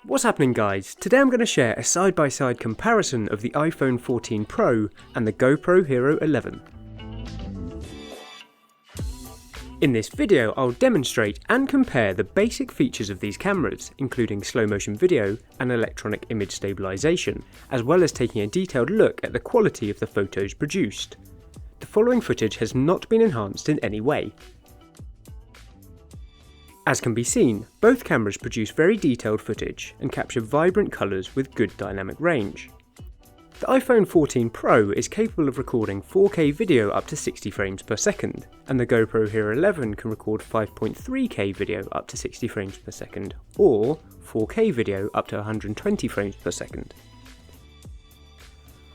What's happening, guys? Today I'm going to share a side-by-side comparison of the iPhone 14 Pro and the GoPro Hero 11. In this video I'll demonstrate and compare the basic features of these cameras, including slow motion video and electronic image stabilization, as well as taking a detailed look at the quality of the photos produced. The following footage has not been enhanced in any way. As can be seen, both cameras produce very detailed footage and capture vibrant colours with good dynamic range. The iPhone 14 Pro is capable of recording 4K video up to 60 frames per second, and the GoPro Hero 11 can record 5.3K video up to 60 frames per second, or 4K video up to 120 frames per second.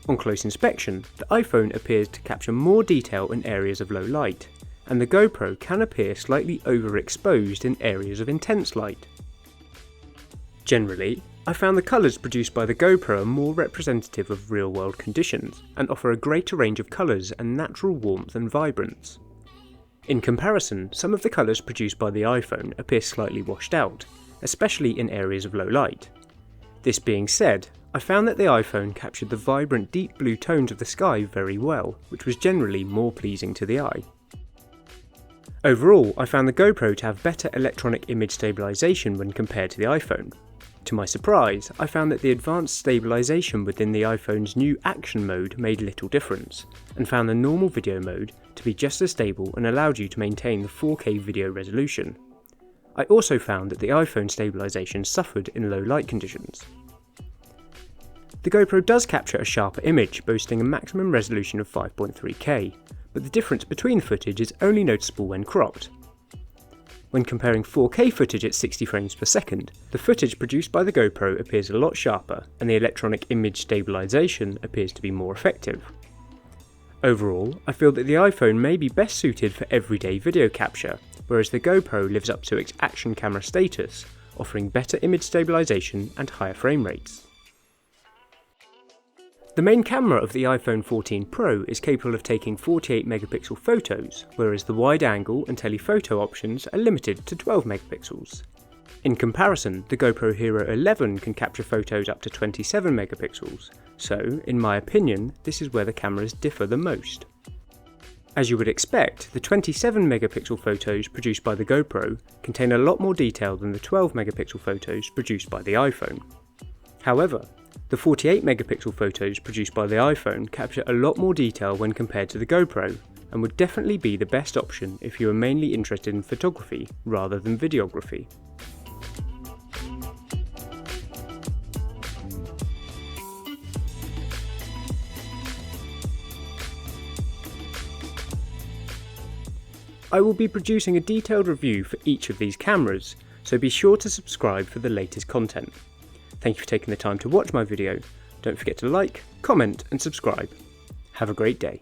On close inspection, the iPhone appears to capture more detail in areas of low light, and the GoPro can appear slightly overexposed in areas of intense light. Generally, I found the colours produced by the GoPro are more representative of real-world conditions and offer a greater range of colours and natural warmth and vibrance. In comparison, some of the colours produced by the iPhone appear slightly washed out, especially in areas of low light. This being said, I found that the iPhone captured the vibrant deep blue tones of the sky very well, which was generally more pleasing to the eye. Overall, I found the GoPro to have better electronic image stabilization when compared to the iPhone. To my surprise, I found that the advanced stabilization within the iPhone's new action mode made little difference, and found the normal video mode to be just as stable and allowed you to maintain the 4K video resolution. I also found that the iPhone stabilization suffered in low light conditions. The GoPro does capture a sharper image, boasting a maximum resolution of 5.3K, but the difference between the footage is only noticeable when cropped. When comparing 4K footage at 60 frames per second, the footage produced by the GoPro appears a lot sharper, and the electronic image stabilization appears to be more effective. Overall, I feel that the iPhone may be best suited for everyday video capture, whereas the GoPro lives up to its action camera status, offering better image stabilization and higher frame rates. The main camera of the iPhone 14 Pro is capable of taking 48 megapixel photos, whereas the wide angle and telephoto options are limited to 12 megapixels. In comparison, the GoPro Hero 11 can capture photos up to 27 megapixels, so, in my opinion, this is where the cameras differ the most. As you would expect, the 27 megapixel photos produced by the GoPro contain a lot more detail than the 12 megapixel photos produced by the iPhone. However, the 48 megapixel photos produced by the iPhone capture a lot more detail when compared to the GoPro, and would definitely be the best option if you are mainly interested in photography rather than videography. I will be producing a detailed review for each of these cameras, so be sure to subscribe for the latest content. Thank you for taking the time to watch my video. Don't forget to like, comment and subscribe. Have a great day.